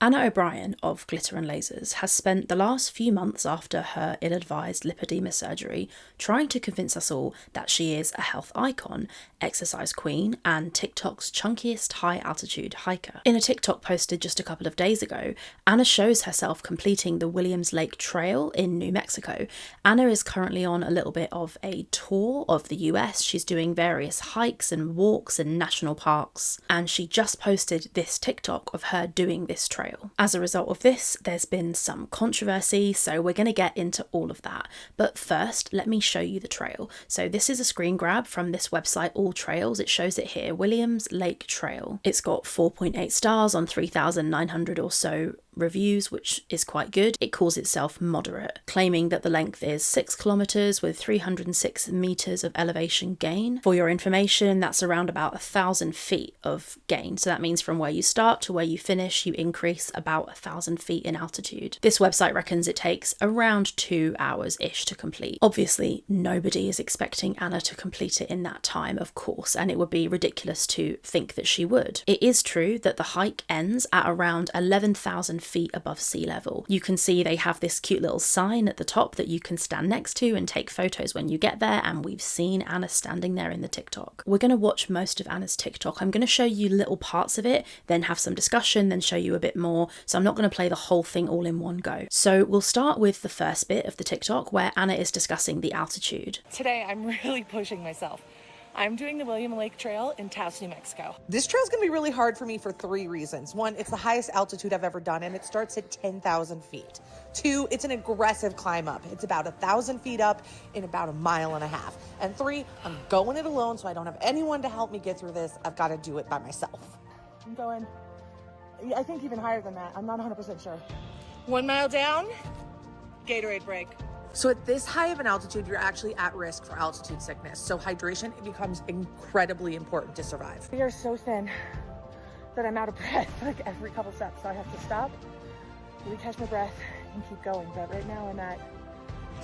Anna O'Brien of Glitter and Lasers has spent the last few months after her ill-advised lipedema surgery trying to convince us all that she is a health icon, exercise queen, and TikTok's chunkiest high-altitude hiker. In a TikTok posted just a couple of days ago, Anna shows herself completing the Williams Lake Trail in New Mexico. Anna is currently on a little bit of a tour of the US. She's doing various hikes and walks in national parks, and she just posted this TikTok of her doing this trail. As a result of this, there's been some controversy, so we're going to get into all of that. But first, let me show you the trail. So this is a screen grab from this website, All Trails. It shows it here, Williams Lake Trail. It's got 4.8 stars on 3,900 or so reviews, which is quite good. It calls itself moderate, claiming that the length is 6 kilometers with 306 meters of elevation gain. For your information, that's around about 1,000 feet of gain. So that means from where you start to where you finish, you increase about 1,000 feet in altitude. This website reckons it takes around 2 hours-ish to complete. Obviously, nobody is expecting Anna to complete it in that time, of course, and it would be ridiculous to think that she would. It is true that the hike ends at around 11,000 feet above sea level. You can see they have this cute little sign at the top that you can stand next to and take photos when you get there, and we've seen Anna standing there in the TikTok. We're going to watch most of Anna's TikTok. I'm going to show you little parts of it, then have some discussion, then show you a bit more, so I'm not going to play the whole thing all in one go. So we'll start with the first bit of the TikTok where Anna is discussing the altitude. Today I'm really pushing myself. I'm doing the William Lake Trail in Taos, New Mexico. This trail's gonna be really hard for me for 3 reasons. 1, it's the highest altitude I've ever done, and it starts at 10,000 feet. 2, it's an aggressive climb up. It's about 1,000 feet up in about 1.5 miles. And 3, I'm going it alone, so I don't have anyone to help me get through this. I've got to do it by myself. I'm going, I think even higher than that. I'm not 100% sure. 1 mile down, Gatorade break. So at this high of an altitude, you're actually at risk for altitude sickness. So hydration becomes incredibly important to survive. We are so thin that I'm out of breath like every couple steps. So I have to stop, really catch my breath and keep going. But right now I'm at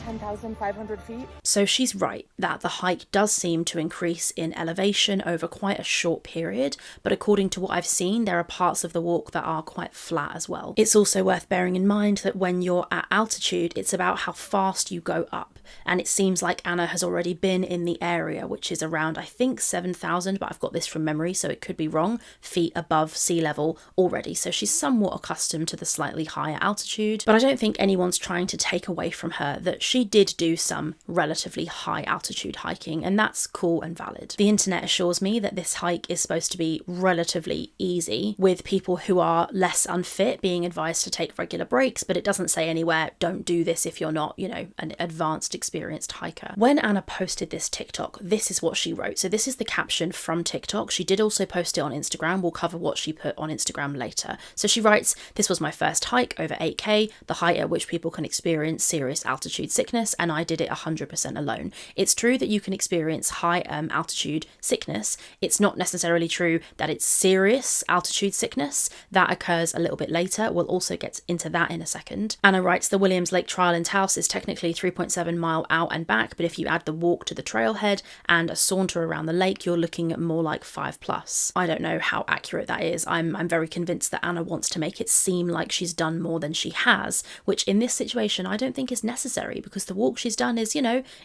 10,500 feet. So she's right that the hike does seem to increase in elevation over quite a short period, but according to what I've seen, there are parts of the walk that are quite flat as well. It's also worth bearing in mind that when you're at altitude, it's about how fast you go up. And it seems like Anna has already been in the area, which is around, I think, 7,000, but I've got this from memory, so it could be wrong, feet above sea level already. So she's somewhat accustomed to the slightly higher altitude, but I don't think anyone's trying to take away from her that she did do some relatively high altitude hiking, and that's cool and valid. The internet assures me that this hike is supposed to be relatively easy, with people who are less unfit being advised to take regular breaks, but it doesn't say anywhere, don't do this if you're not, an advanced experienced hiker. When Anna posted this TikTok, this is what she wrote. So this is the caption from TikTok. She did also post it on Instagram. We'll cover what she put on Instagram later. So she writes, "This was my first hike over 8K, the height at which people can experience serious altitude sickness, and I did it 100% alone. It's true that you can experience high altitude sickness. It's not necessarily true that it's serious altitude sickness. That occurs a little bit later. We'll also get into that in a second." Anna writes, "The Williams Lake Trail in Taos is technically 3.7 mile out and back, but if you add the walk to the trailhead and a saunter around the lake, you're looking at more like 5+. I don't know how accurate that is. I'm very convinced that Anna wants to make it seem like she's done more than she has, which in this situation I don't think is necessary, because the walk she's done is,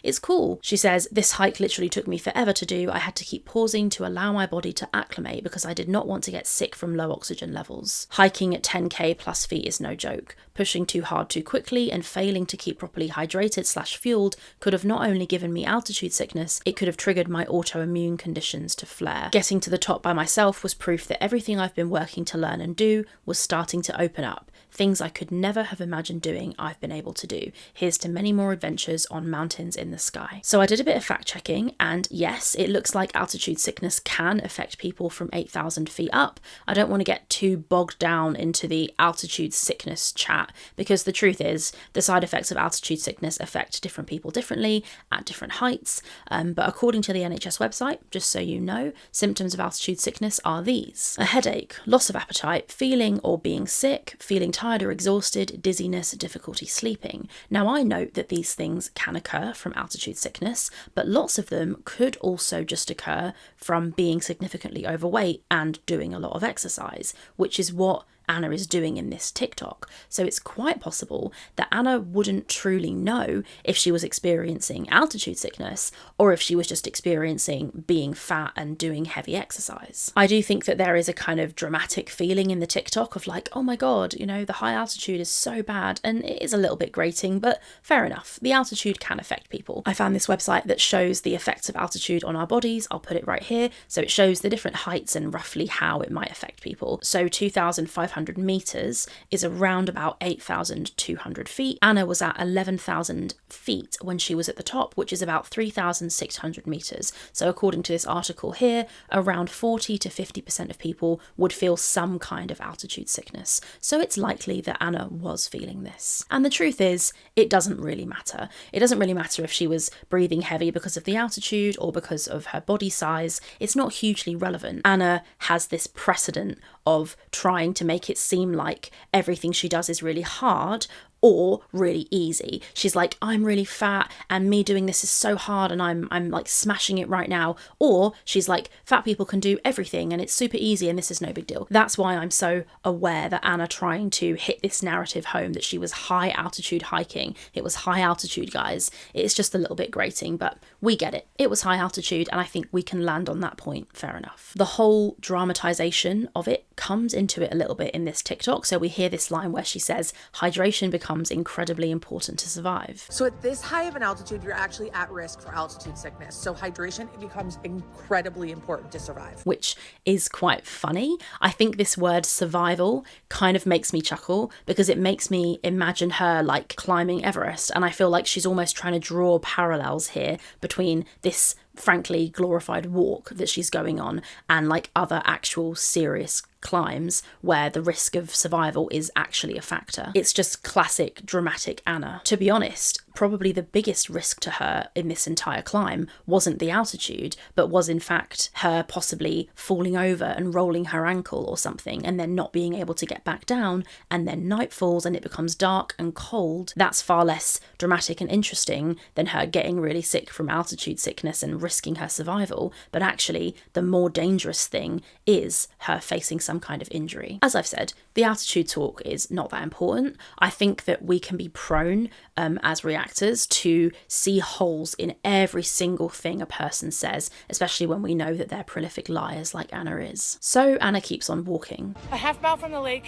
it's cool." She says, "This hike literally took me forever to do. I had to keep pausing to allow my body to acclimate because I did not want to get sick from low oxygen levels. Hiking at 10K plus feet is no joke. Pushing too hard too quickly and failing to keep properly hydrated/fueled could have not only given me altitude sickness, it could have triggered my autoimmune conditions to flare. Getting to the top by myself was proof that everything I've been working to learn and do was starting to open up. Things I could never have imagined doing, I've been able to do. Here's to many more adventures on mountains in the sky." So I did a bit of fact checking, and yes, it looks like altitude sickness can affect people from 8,000 feet up. I don't want to get too bogged down into the altitude sickness chat, because the truth is the side effects of altitude sickness affect different people differently at different heights. But according to the NHS website, just so you know, symptoms of altitude sickness are these: a headache, loss of appetite, feeling or being sick, feeling tired or exhausted, dizziness, difficulty sleeping. Now I note that these things can occur from altitude sickness, but lots of them could also just occur from being significantly overweight and doing a lot of exercise, which is what Anna is doing in this TikTok. So it's quite possible that Anna wouldn't truly know if she was experiencing altitude sickness or if she was just experiencing being fat and doing heavy exercise. I do think that there is a kind of dramatic feeling in the TikTok of like, oh my God, you know, the high altitude is so bad, and it is a little bit grating, but fair enough. The altitude can affect people. I found this website that shows the effects of altitude on our bodies. I'll put it right here. So it shows the different heights and roughly how it might affect people. So 2,500 meters is around about 8,200 feet. Anna was at 11,000 feet when she was at the top, which is about 3,600 meters. So according to this article here, around 40 to 50% of people would feel some kind of altitude sickness. So it's likely that Anna was feeling this. And the truth is, it doesn't really matter. It doesn't really matter if she was breathing heavy because of the altitude or because of her body size. It's not hugely relevant. Anna has this precedent of trying to make it seem like everything she does is really hard or really easy. She's like, I'm really fat and me doing this is so hard and I'm like smashing it right now. Or she's like, fat people can do everything and it's super easy and this is no big deal. That's why I'm so aware that Anna trying to hit this narrative home that she was high altitude hiking. It was high altitude, guys. It's just a little bit grating, but we get it. It was high altitude and I think we can land on that point. Fair enough. The whole dramatization of it comes into it a little bit in this TikTok. So we hear this line where she says, hydration becomes incredibly important to survive. So at this high of an altitude, you're actually at risk for altitude sickness. So hydration, it becomes incredibly important to survive. Which is quite funny. I think this word survival kind of makes me chuckle because it makes me imagine her like climbing Everest. And I feel like she's almost trying to draw parallels here between this frankly glorified walk that she's going on and like other actual serious climbs where the risk of survival is actually a factor. It's just classic dramatic Anna. To be honest, probably the biggest risk to her in this entire climb wasn't the altitude, but was in fact her possibly falling over and rolling her ankle or something and then not being able to get back down, and then night falls and it becomes dark and cold. That's far less dramatic and interesting than her getting really sick from altitude sickness and risking her survival, but actually the more dangerous thing is her facing some kind of injury. As I've said, the altitude talk is not that important. I think that we can be prone as reactors to see holes in every single thing a person says, especially when we know that they're prolific liars like Anna is. So Anna keeps on walking. A half mile from the lake,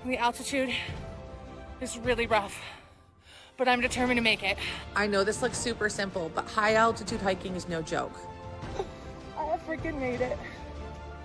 the altitude is really rough, but I'm determined to make it. I know this looks super simple, but high altitude hiking is no joke. I freaking made it.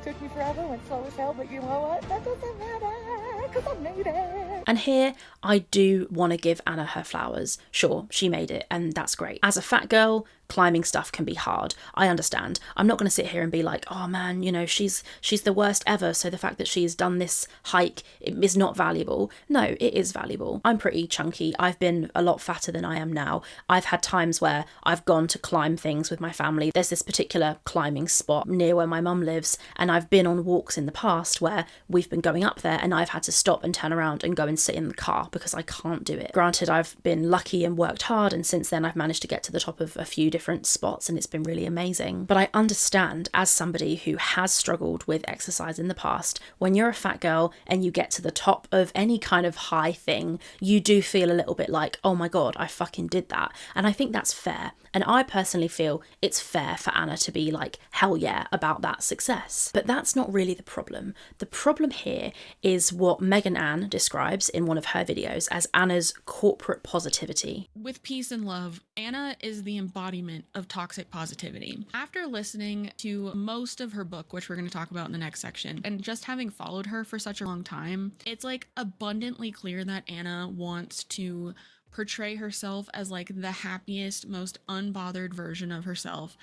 Took me forever, went slow as hell, but you know what? That doesn't matter, because I made it. And here, I do want to give Anna her flowers. Sure, she made it, and that's great. As a fat girl, climbing stuff can be hard. I understand. I'm not going to sit here and be like, oh man, you know, she's the worst ever, so the fact that she's done this hike is not valuable. No, it is valuable. I'm pretty chunky. I've been a lot fatter than I am now. I've had times where I've gone to climb things with my family. There's this particular climbing spot near where my mum lives, and I've been on walks in the past where we've been going up there and I've had to stop and turn around and go and sit in the car because I can't do it. Granted, I've been lucky and worked hard, and since then I've managed to get to the top of a few different spots and it's been really amazing. But I understand, as somebody who has struggled with exercise in the past, when you're a fat girl and you get to the top of any kind of high thing, you do feel a little bit like, oh my God, I fucking did that. And I think that's fair. And I personally feel it's fair for Anna to be like, hell yeah, about that success. But that's not really the problem. The problem here is what Megan Ann describes in one of her videos as Anna's corporate positivity. With peace and love, Anna is the embodiment of toxic positivity. After listening to most of her book, which we're going to talk about in the next section, and just having followed her for such a long time, it's like abundantly clear that Anna wants to portray herself as like the happiest, most unbothered version of herself,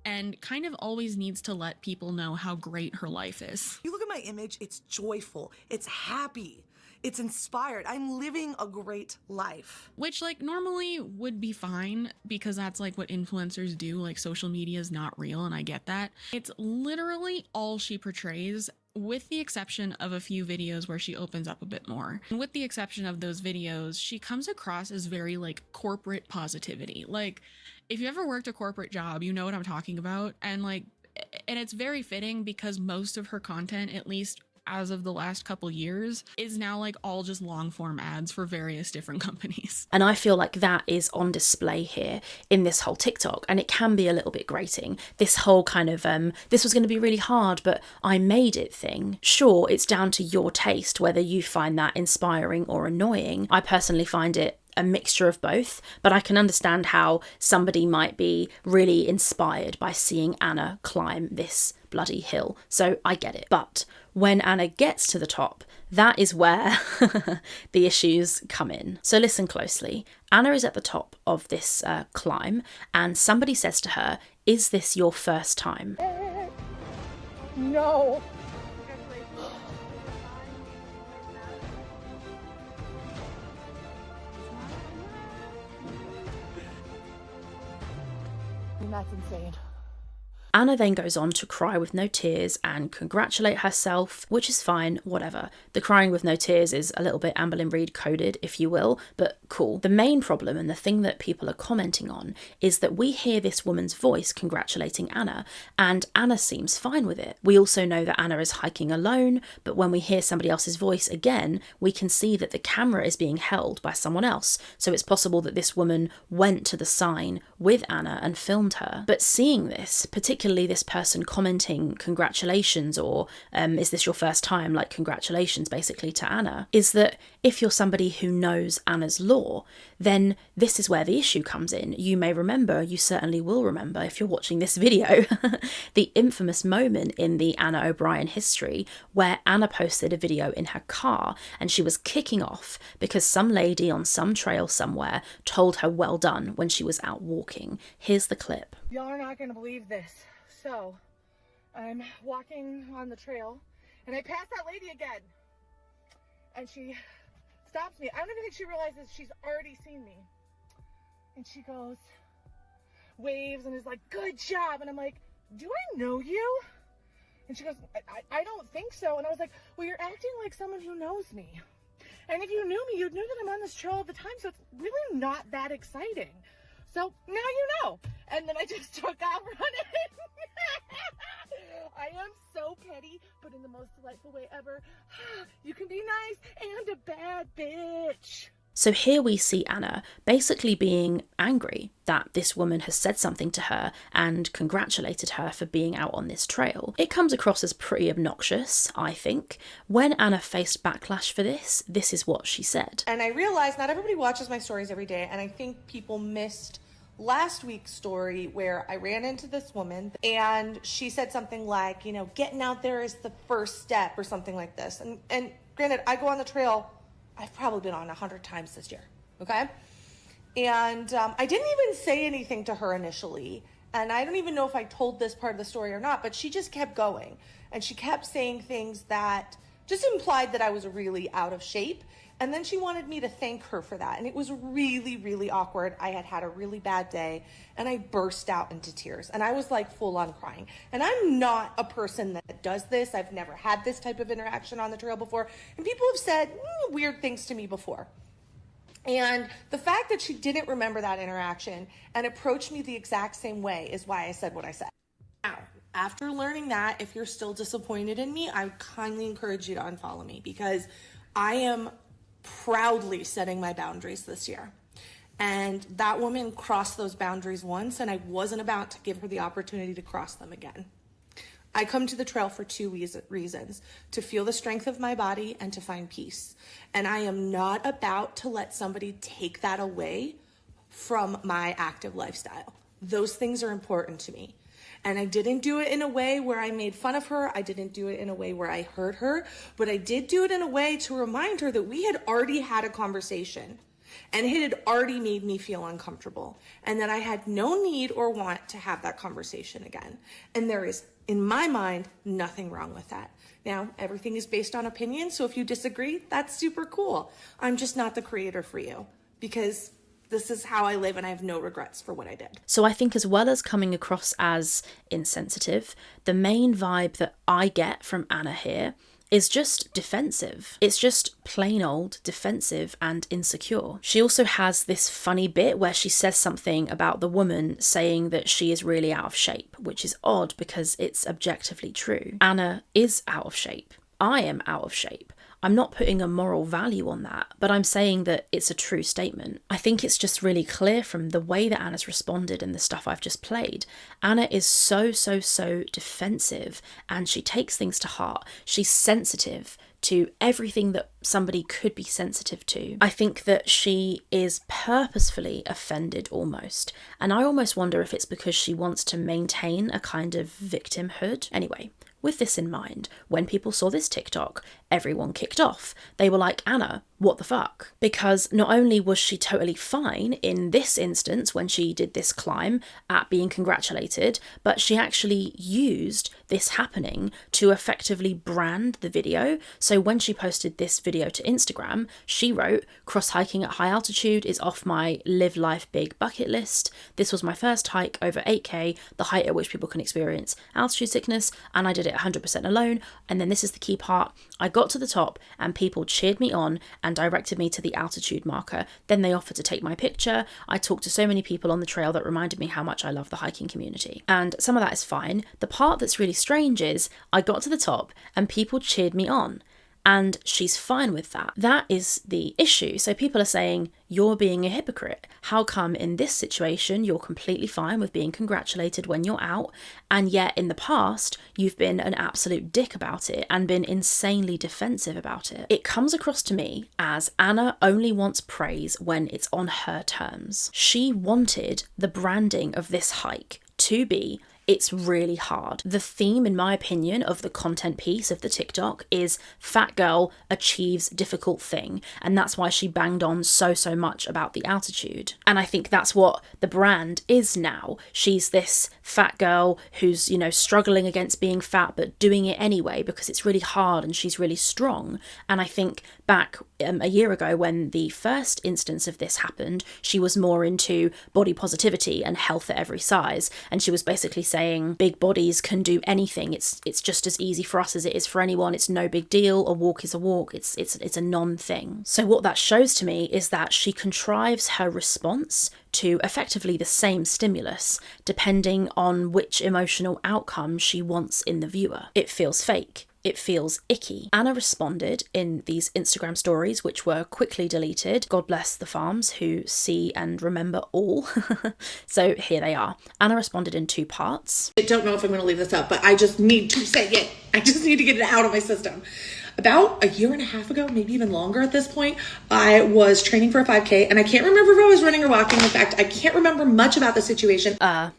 and kind of always needs to let people know how great her life is. You look at my image, it's joyful, it's happy, it's inspired. I'm living a great life. Which like normally would be fine because that's like what influencers do. Like social media is not real and I get that. It's literally all she portrays, with the exception of a few videos where she opens up a bit more. And with the exception of those videos, she comes across as very like corporate positivity. Like if you ever worked a corporate job, you know what I'm talking about. And it's very fitting because most of her content, at least as of the last couple years is now like all just long form ads for various different companies. And I feel like that is on display here in this whole TikTok, and it can be a little bit grating. This whole kind of, this was going to be really hard, but I made it thing. Sure, it's down to your taste whether you find that inspiring or annoying. I personally find it a mixture of both, but I can understand how somebody might be really inspired by seeing Anna climb this bloody hill. So I get it. But when Anna gets to the top, that is where the issues come in. So listen closely. Anna is at the top of this climb, and somebody says to her, "Is this your first time?" No. And that's insane. Anna then goes on to cry with no tears and congratulate herself, which is fine, whatever. The crying with no tears is a little bit Anne Boleyn Reid coded, if you will, but cool. The main problem, and the thing that people are commenting on, is that we hear this woman's voice congratulating Anna, and Anna seems fine with it. We also know that Anna is hiking alone, but when we hear somebody else's voice again, we can see that the camera is being held by someone else, so it's possible that this woman went to the sign with Anna and filmed her. But seeing this, particularly this person commenting congratulations, or is this your first time, like congratulations basically to Anna, is that if you're somebody who knows Anna's lore, then this is where the issue comes in. You may remember, you certainly will remember if you're watching this video, the infamous moment in the Anna O'Brien history where Anna posted a video in her car and she was kicking off because some lady on some trail somewhere told her well done when she was out walking. Here's the clip. Y'all are not gonna believe this. So, I'm walking on the trail, and I pass that lady again. And she stops me. I don't even think she realizes she's already seen me. And she goes, waves, and is like, "Good job." And I'm like, "Do I know you?" And she goes, I don't think so. And I was like, "Well, you're acting like someone who knows me. And if you knew me, you'd know that I'm on this trail all the time, so it's really not that exciting. So now you know." And then I just took off running. I am so petty, but in the most delightful way ever. You can be nice and a bad bitch. So here we see Anna basically being angry that this woman has said something to her and congratulated her for being out on this trail. It comes across as pretty obnoxious, I think. When Anna faced backlash for this is what she said. And I realized not everybody watches my stories every day, and I think people missed last week's story where I ran into this woman and she said something like, you know, getting out there is the first step or something like this. And granted, I go on the trail, I've probably been on 100 times this year, okay? And I didn't even say anything to her initially, and I don't even know if I told this part of the story or not, but she just kept going. And she kept saying things that just implied that I was really out of shape. And then she wanted me to thank her for that. And it was really, really awkward. I had had a really bad day and I burst out into tears and I was like full on crying. And I'm not a person that does this. I've never had this type of interaction on the trail before. And people have said weird things to me before. And the fact that she didn't remember that interaction and approached me the exact same way is why I said what I said. Now, after learning that, if you're still disappointed in me, I would kindly encourage you to unfollow me because I am proudly setting my boundaries this year. And that woman crossed those boundaries once, and I wasn't about to give her the opportunity to cross them again. I come to the trail for two reasons: to feel the strength of my body and to find peace. And I am not about to let somebody take that away from my active lifestyle. Those things are important to me. And I didn't do it in a way where I made fun of her. I didn't do it in a way where I hurt her, but I did do it in a way to remind her that we had already had a conversation and it had already made me feel uncomfortable and that I had no need or want to have that conversation again. And there is, in my mind, nothing wrong with that. Now, everything is based on opinion, so if you disagree, that's super cool. I'm just not the creator for you because this is how I live and I have no regrets for what I did. So I think as well as coming across as insensitive, the main vibe that I get from Anna here is just defensive. It's just plain old defensive and insecure. She also has this funny bit where she says something about the woman saying that she is really out of shape, which is odd because it's objectively true. Anna is out of shape. I am out of shape. I'm not putting a moral value on that, but I'm saying that it's a true statement. I think it's just really clear from the way that Anna's responded and the stuff I've just played. Anna is so defensive, and she takes things to heart. She's sensitive to everything that somebody could be sensitive to. I think that she is purposefully offended almost, and I almost wonder if it's because she wants to maintain a kind of victimhood. Anyway, with this in mind, when people saw this TikTok, everyone kicked off. They were like, Anna, what the fuck? Because not only was she totally fine in this instance when she did this climb at being congratulated, but she actually used this happening to effectively brand the video. So when she posted this video to Instagram, she wrote, cross hiking at high altitude is off my live life big bucket list. This was my first hike over 8K, the height at which people can experience altitude sickness, and I did it 100% alone. And then this is the key part. I got to the top and people cheered me on and directed me to the altitude marker. Then they offered to take my picture. I talked to so many people on the trail that reminded me how much I love the hiking community. And some of that is fine. The part that's really strange is I got to the top and people cheered me on. And she's fine with that. That is the issue. So people are saying, you're being a hypocrite. How come in this situation you're completely fine with being congratulated when you're out, and yet in the past you've been an absolute dick about it and been insanely defensive about it? It comes across to me as Anna only wants praise when it's on her terms. She wanted the branding of this hike to be, it's really hard. The theme, in my opinion, of the content piece of the TikTok is fat girl achieves difficult thing. And that's why she banged on so much about the altitude. And I think that's what the brand is now. She's this fat girl who's, struggling against being fat, but doing it anyway because it's really hard and she's really strong. And I think back a year ago when the first instance of this happened, she was more into body positivity and health at every size. And she was basically saying big bodies can do anything. It's just as easy for us as it is for anyone. It's no big deal. A walk is a walk. It's a non-thing. So what that shows to me is that she contrives her response to effectively the same stimulus, depending on which emotional outcome she wants in the viewer. It feels fake. It feels icky. Anna responded in these Instagram stories, which were quickly deleted. God bless the farms who see and remember all. So here they are. Anna responded in 2 parts. I don't know if I'm going to leave this up, but I just need to say it. I just need to get it out of my system. About a year and a half ago, maybe even longer at this point, I was training for a 5K, and I can't remember if I was running or walking. In fact, I can't remember much about the situation.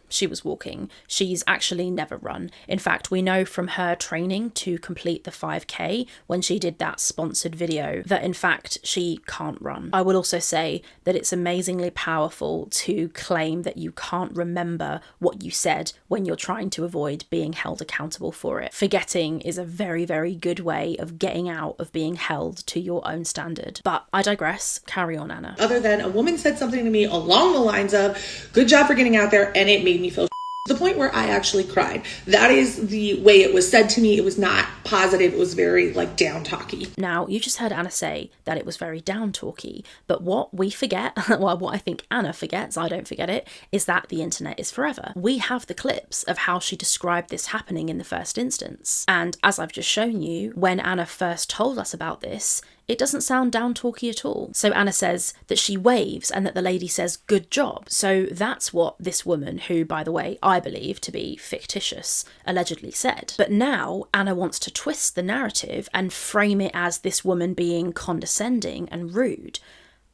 She was walking. She's actually never run. In fact, we know from her training to complete the 5K, when she did that sponsored video, that in fact she can't run. I will also say that it's amazingly powerful to claim that you can't remember what you said when you're trying to avoid being held accountable for it. Forgetting is a very good way of getting out of being held to your own standard. But I digress. Carry on, Anna. Other than a woman said something to me along the lines of, good job for getting out there, and it made me feel to the point where I actually cried. That is the way it was said to me. It was not positive. It was very down talky. Now, you just heard Anna say that it was very down talky, but what we forget, well, what I think Anna forgets, I don't forget it, is that the internet is forever. We have the clips of how she described this happening in the first instance. And as I've just shown you, when Anna first told us about this, it doesn't sound down talky at all. So Anna says that she waves and that the lady says, good job. So that's what this woman, who, by the way, I believe to be fictitious, allegedly said. But now Anna wants to twist the narrative and frame it as this woman being condescending and rude.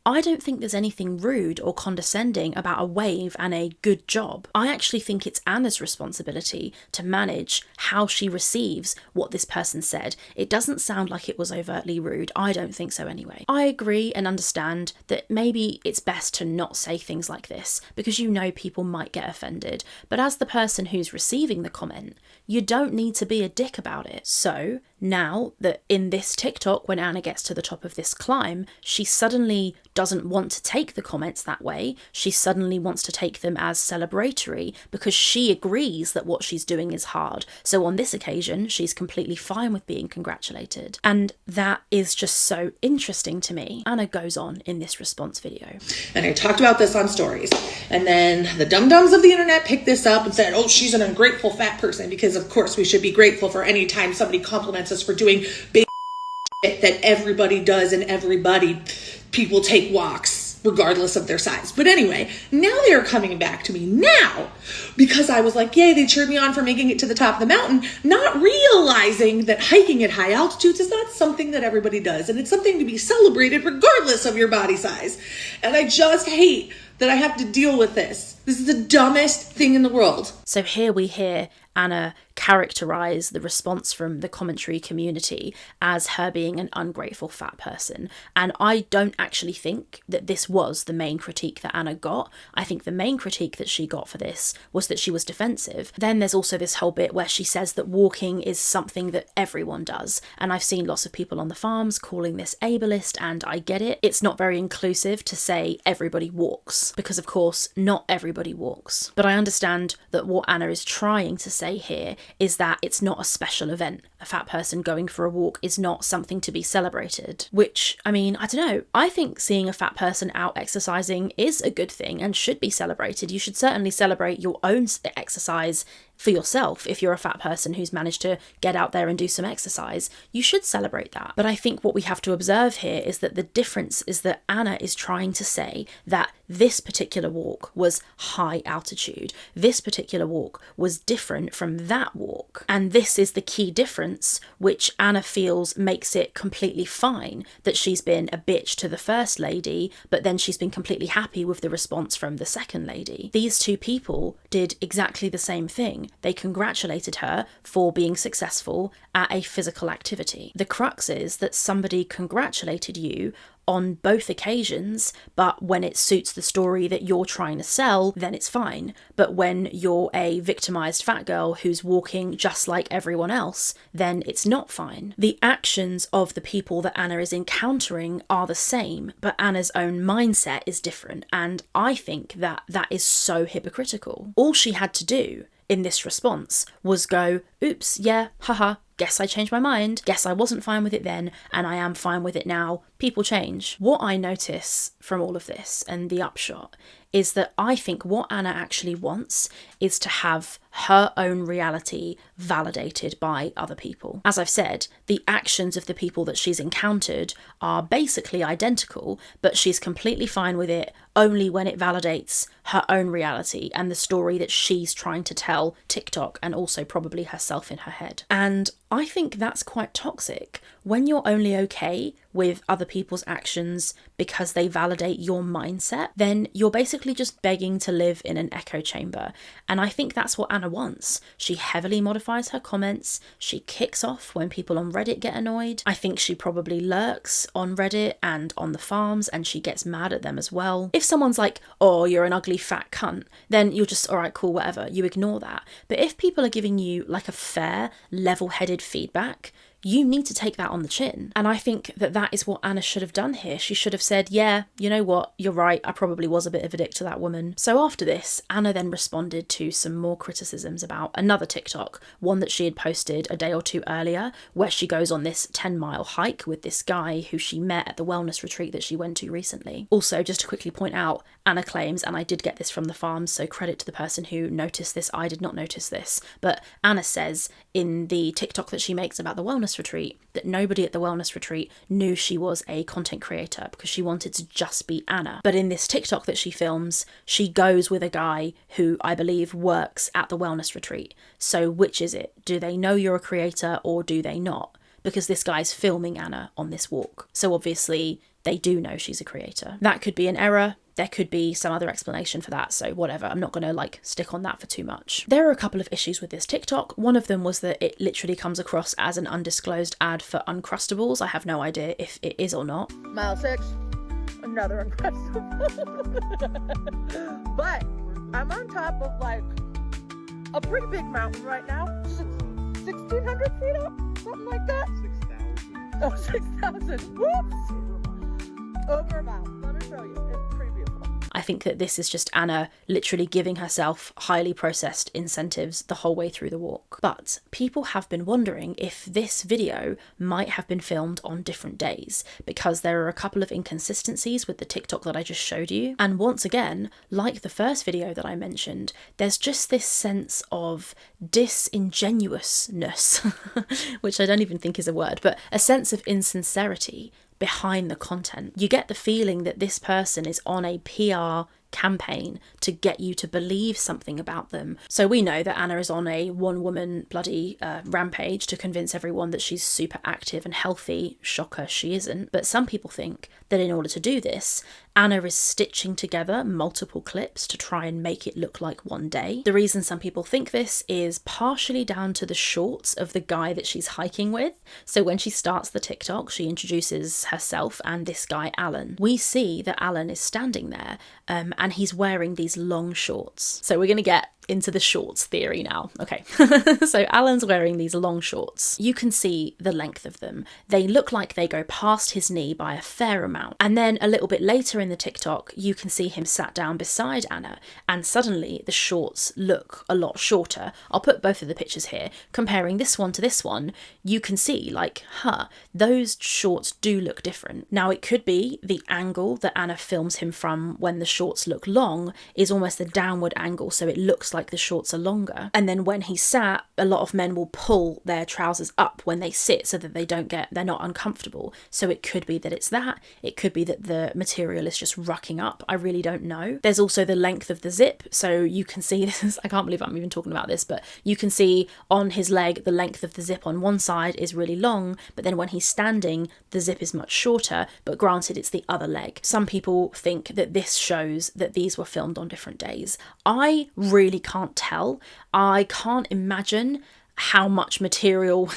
I don't think there's anything rude or condescending about a wave and a good job. I actually think it's Anna's responsibility to manage how she receives what this person said. It doesn't sound like it was overtly rude. I don't think so anyway. I agree and understand that maybe it's best to not say things like this because people might get offended. But as the person who's receiving the comment, you don't need to be a dick about it. So now that in this TikTok, when Anna gets to the top of this climb, she suddenly doesn't want to take the comments that way. She suddenly wants to take them as celebratory because she agrees that what she's doing is hard. So on this occasion, she's completely fine with being congratulated. And that is just so interesting to me. Anna goes on in this response video. And I talked about this on stories. And then the dum-dums of the internet picked this up and said, oh, she's an ungrateful fat person, because of course we should be grateful for any time somebody compliments us for doing big shit that everybody does, and people take walks regardless of their size. But anyway, now they are coming back to me now because I was like, yay, they cheered me on for making it to the top of the mountain, not realizing that hiking at high altitudes is not something that everybody does. And it's something to be celebrated regardless of your body size. And I just hate that I have to deal with this. This is the dumbest thing in the world. So here we hear Anna characterize the response from the commentary community as her being an ungrateful fat person. And I don't actually think that this was the main critique that Anna got. I think the main critique that she got for this was that she was defensive. Then there's also this whole bit where she says that walking is something that everyone does. And I've seen lots of people on the farms calling this ableist, and I get it. It's not very inclusive to say everybody walks, because of course not everybody walks. But I understand that what Anna is trying to say here is that it's not a special event. A fat person going for a walk is not something to be celebrated. Which, I mean, I don't know. I think seeing a fat person out exercising is a good thing and should be celebrated. You should certainly celebrate your own exercise for yourself. If you're a fat person who's managed to get out there and do some exercise, you should celebrate that. But I think what we have to observe here is that the difference is that Anna is trying to say that this particular walk was high altitude. This particular walk was different from that walk. And this is the key difference, which Anna feels makes it completely fine that she's been a bitch to the first lady, but then she's been completely happy with the response from the second lady. These two people did exactly the same thing. They congratulated her for being successful at a physical activity. The crux is that somebody congratulated you on both occasions, but when it suits the story that you're trying to sell, then it's fine. But when you're a victimized fat girl who's walking just like everyone else, then it's not fine. The actions of the people that Anna is encountering are the same, but Anna's own mindset is different, and I think that that is so hypocritical. All she had to do in this response was go, oops, yeah, haha, guess I changed my mind, guess I wasn't fine with it then, and I am fine with it now, people change. What I notice from all of this, and the upshot, is that I think what Anna actually wants is to have her own reality validated by other people. As I've said, the actions of the people that she's encountered are basically identical, but she's completely fine with it only when it validates her own reality and the story that she's trying to tell TikTok and also probably herself in her head. And I think that's quite toxic. When you're only okay with other people's actions because they validate your mindset, then you're basically just begging to live in an echo chamber. And I think that's what Anna wants. She heavily modifies her comments. She kicks off when people on Reddit get annoyed. I think she probably lurks on Reddit and on the farms, and she gets mad at them as well. If someone's like, oh, you're an ugly fat cunt, then you're just, all right, cool, whatever. You ignore that. But if people are giving you like a fair, level-headed feedback, you need to take that on the chin. And I think that that is what Anna should have done here. She should have said, yeah, you know what, you're right, I probably was a bit of a dick to that woman. So after this, Anna then responded to some more criticisms about another TikTok, one that she had posted a day or two earlier, where she goes on this 10-mile hike with this guy who she met at the wellness retreat that she went to recently. Also, just to quickly point out, Anna claims, and I did get this from the farms, so credit to the person who noticed this, I did not notice this, but Anna says in the TikTok that she makes about the wellness retreat that nobody at the wellness retreat knew she was a content creator because she wanted to just be Anna. But in this TikTok that she films, she goes with a guy who I believe works at the wellness retreat. So which is it? Do they know you're a creator or do they not? Because this guy's filming Anna on this walk. So obviously they do know she's a creator. That could be an error. There could be some other explanation for that, so whatever. I'm not going to stick on that for too much. There are a couple of issues with this TikTok. One of them was that it literally comes across as an undisclosed ad for Uncrustables. I have no idea if it is or not. Mile 6, another Uncrustable. But I'm on top of a pretty big mountain right now. 1,600 feet up, something like that. 6,000. Oh, 6,000. Whoops. Over about. Let me show you. It's pretty beautiful. I I think that this is just Anna literally giving herself highly processed incentives the whole way through the walk. But people have been wondering if this video might have been filmed on different days, because there are a couple of inconsistencies with the TikTok that I just showed you. And once again, like the first video that I mentioned, there's just this sense of disingenuousness, which I don't even think is a word, but a sense of insincerity behind the content. You get the feeling that this person is on a PR campaign to get you to believe something about them. So we know that Anna is on a one-woman bloody rampage to convince everyone that she's super active and healthy. Shocker, she isn't. But some people think that in order to do this, Anna is stitching together multiple clips to try and make it look like one day. The reason some people think this is partially down to the shorts of the guy that she's hiking with. So when she starts the TikTok, she introduces herself and this guy, Alan. We see that Alan is standing there and he's wearing these long shorts. So we're going to get into the shorts theory now. Okay, so Alan's wearing these long shorts. You can see the length of them. They look like they go past his knee by a fair amount. And then a little bit later in the TikTok, you can see him sat down beside Anna, and suddenly the shorts look a lot shorter. I'll put both of the pictures here. Comparing this one to this one, you can see like, those shorts do look different. Now it could be the angle that Anna films him from when the shorts look long is almost a downward angle, so it looks like the shorts are longer. And then when he sat, a lot of men will pull their trousers up when they sit so that they're not uncomfortable. So it could be that it's that. It could be that the material is just rucking up. I really don't know. There's also the length of the zip. So you can see this, I can't believe I'm even talking about this, but you can see on his leg, the length of the zip on one side is really long, but then when he's standing, the zip is much shorter, but granted it's the other leg. Some people think that this shows that these were filmed on different days. I really can't tell. I can't imagine how much material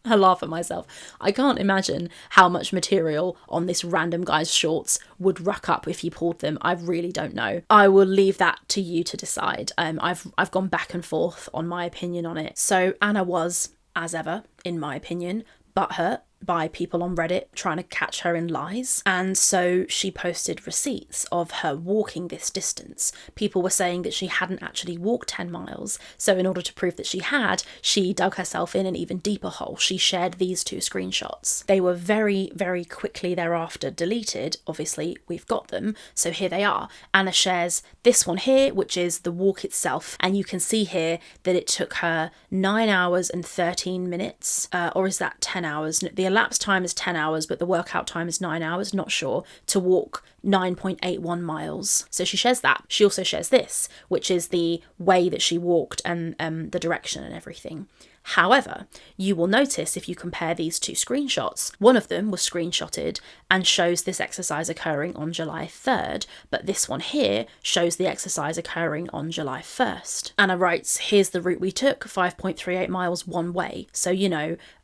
I laugh at myself. I can't imagine how much material on this random guy's shorts would ruck up if he pulled them. I really don't know. I will leave that to you to decide. I've gone back and forth on my opinion on it. So Anna was, as ever, in my opinion, butthurt by people on Reddit trying to catch her in lies. And so she posted receipts of her walking this distance. People were saying that she hadn't actually walked 10 miles. So in order to prove that she had, she dug herself in an even deeper hole. She shared these two screenshots. They were very, very quickly thereafter deleted. Obviously, we've got them. So here they are. Anna shares this one here, which is the walk itself. And you can see here that it took her 9 hours and 13 minutes. Or is that 10 hours? The elapsed time is 10 hours, but the workout time is 9 hours, not sure, to walk 9.81 miles. So she shares that. She also shares this, which is the way that she walked and the direction and everything. However, you will notice if you compare these two screenshots, one of them was screenshotted and shows this exercise occurring on July 3rd, but this one here shows the exercise occurring on July 1st. Anna writes, here's the route we took, 5.38 miles one way. So,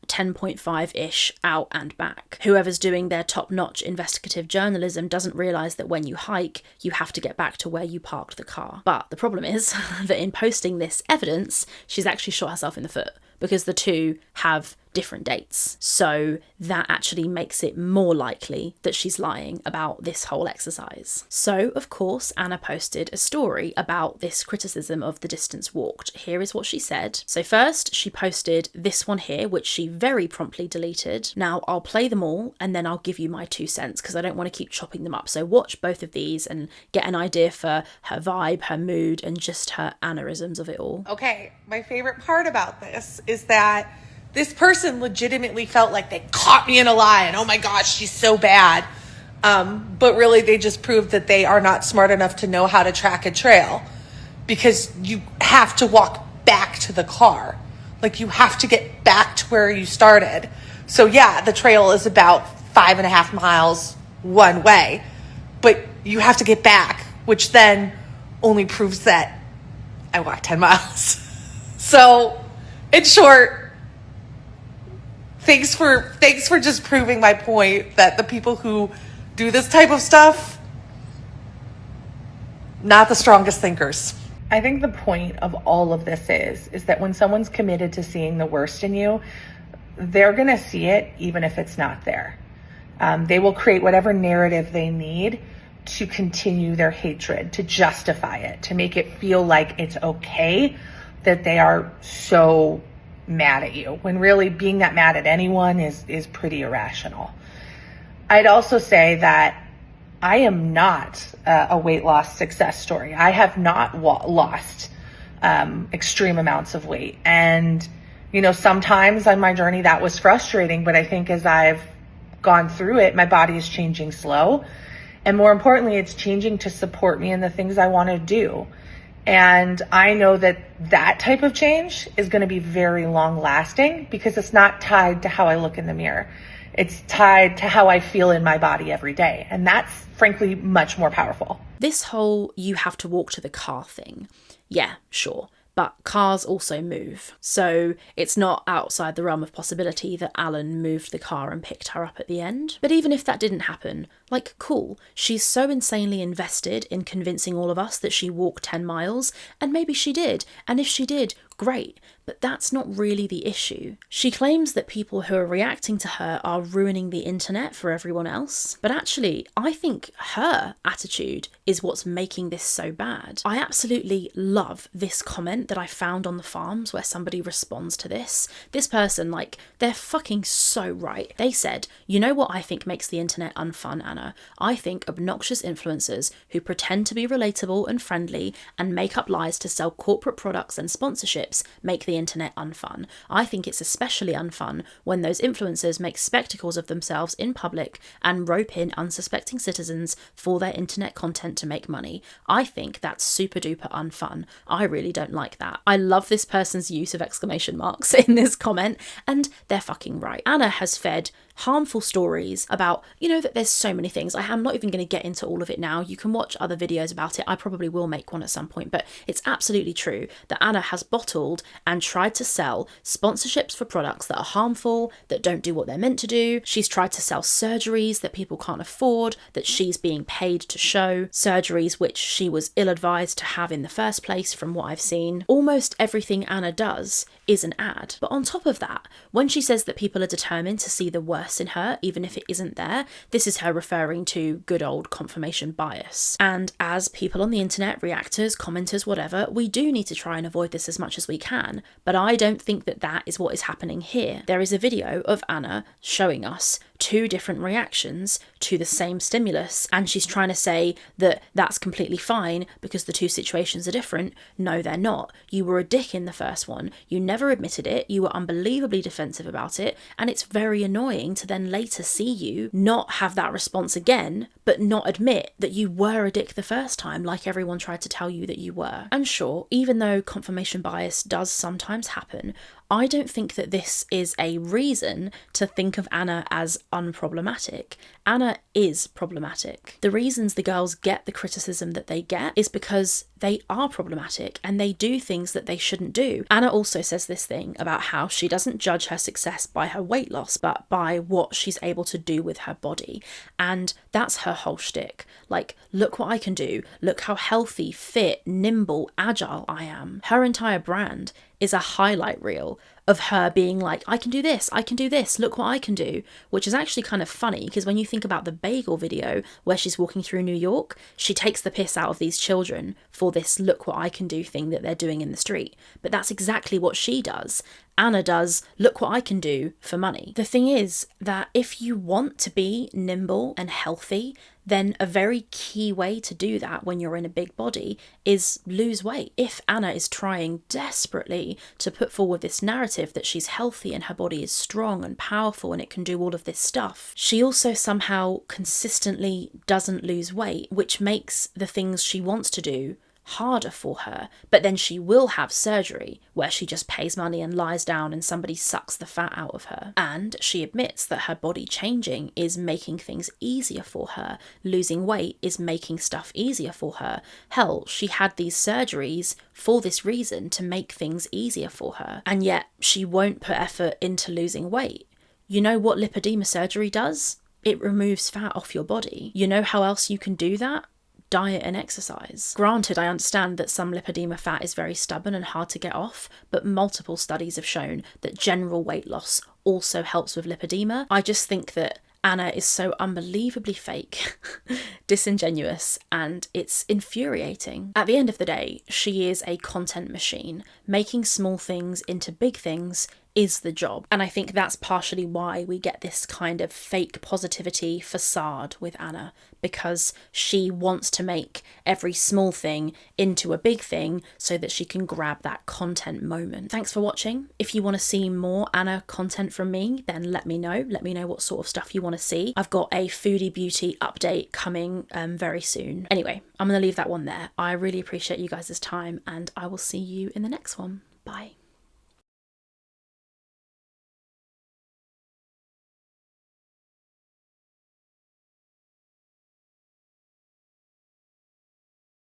10.5-ish out and back. Whoever's doing their top-notch investigative journalism doesn't realise that when you hike, you have to get back to where you parked the car. But the problem is that in posting this evidence, she's actually shot herself in the foot, because the two have different dates. So that actually makes it more likely that she's lying about this whole exercise. So, of course, Anna posted a story about this criticism of the distance walked. Here is what she said. So first, she posted this one here, which she very promptly deleted. Now, I'll play them all and then I'll give you my 2 cents because I don't want to keep chopping them up. So watch both of these and get an idea for her vibe, her mood, and just her annerisms of it all. Okay, my favorite part about this is that this person legitimately felt like they caught me in a lie and oh my gosh, she's so bad. But really they just proved that they are not smart enough to know how to track a trail, because you have to walk back to the car. Like you have to get back to where you started. So yeah, the trail is about 5.5 miles one way, but you have to get back, which then only proves that I walked 10 miles. So in short, thanks for just proving my point that the people who do this type of stuff, not the strongest thinkers. I think the point of all of this is that when someone's committed to seeing the worst in you, they're going to see it even if it's not there. They will create whatever narrative they need to continue their hatred, to justify it, to make it feel like it's okay that they are so mad at you, when really being that mad at anyone is pretty irrational. I'd also say that I am not a weight loss success story. I have not lost extreme amounts of weight. And, you know, sometimes on my journey that was frustrating, but I think as I've gone through it, my body is changing slow. And more importantly, it's changing to support me in the things I want to do. And I know that that type of change is going to be very long lasting because it's not tied to how I look in the mirror. It's tied to how I feel in my body every day. And that's frankly much more powerful. This whole you have to walk to the car thing. Yeah, sure. But cars also move. So it's not outside the realm of possibility that Alan moved the car and picked her up at the end. But even if that didn't happen, like, cool. She's so insanely invested in convincing all of us that she walked 10 miles, and maybe she did. And if she did, great. But that's not really the issue. She claims that people who are reacting to her are ruining the internet for everyone else. But actually, I think her attitude is what's making this so bad. I absolutely love this comment that I found on the forums where somebody responds to this. This person, like, they're fucking so right. They said, you know what I think makes the internet unfun, Anna? I think obnoxious influencers who pretend to be relatable and friendly and make up lies to sell corporate products and sponsorships make the internet unfun. I think it's especially unfun when those influencers make spectacles of themselves in public and rope in unsuspecting citizens for their internet content to make money. I think that's super duper unfun. I really don't like that. I love this person's use of exclamation marks in this comment, and they're fucking right. Anna has fed harmful stories about, you know, that there's so many things. I am not even going to get into all of it now. You can watch other videos about it. I probably will make one at some point, but it's absolutely true that Anna has bottled and tried to sell sponsorships for products that are harmful, that don't do what they're meant to do. She's tried to sell surgeries that people can't afford, that she's being paid to show, surgeries which she was ill-advised to have in the first place from what I've seen. Almost everything Anna does is an ad. But on top of that, when she says that people are determined to see the worst in her, even if it isn't there, this is her referring to good old confirmation bias. And as people on the internet, reactors, commenters, whatever, we do need to try and avoid this as much as we can. But I don't think that that is what is happening here. There is a video of Anna showing us two different reactions to the same stimulus, and she's trying to say that that's completely fine because the two situations are different. No, they're not. You were a dick in the first one. You never admitted it. You were unbelievably defensive about it, and it's very annoying to then later see you not have that response again, but not admit that you were a dick the first time, like everyone tried to tell you that you were. And sure, even though confirmation bias does sometimes happen, I don't think that this is a reason to think of Anna as unproblematic. Anna is problematic. The reasons the girls get the criticism that they get is because they are problematic and they do things that they shouldn't do. Anna also says this thing about how she doesn't judge her success by her weight loss, but by what she's able to do with her body. And that's her whole shtick. Like, look what I can do. Look how healthy, fit, nimble, agile I am. Her entire brand is a highlight reel of her being like, I can do this, look what I can do, which is actually kind of funny because when you think about the bagel video where she's walking through New York, she takes the piss out of these children for this look what I can do thing that they're doing in the street. But that's exactly what she does. Anna does look what I can do for money. The thing is that if you want to be nimble and healthy, then a very key way to do that when you're in a big body is lose weight. If Anna is trying desperately to put forward this narrative that she's healthy and her body is strong and powerful and it can do all of this stuff, she also somehow consistently doesn't lose weight, which makes the things she wants to do harder for her. But then she will have surgery where she just pays money and lies down and somebody sucks the fat out of her. And she admits that her body changing is making things easier for her. Losing weight is making stuff easier for her. Hell, she had these surgeries for this reason, to make things easier for her. And yet she won't put effort into losing weight. You know what lipedema surgery does? It removes fat off your body. You know how else you can do that? Diet and exercise. Granted, I understand that some lipedema fat is very stubborn and hard to get off, but multiple studies have shown that general weight loss also helps with lipedema. I just think that Anna is so unbelievably fake, disingenuous, and it's infuriating. At the end of the day, she is a content machine. Making small things into big things is the job. And I think that's partially why we get this kind of fake positivity facade with Anna, because she wants to make every small thing into a big thing so that she can grab that content moment. Thanks for watching. If you want to see more Anna content from me, then let me know. Let me know what sort of stuff you want to see. I've got a foodie beauty update coming very soon. Anyway, I'm going to leave that one there. I really appreciate you guys' time, and I will see you in the next one. Bye.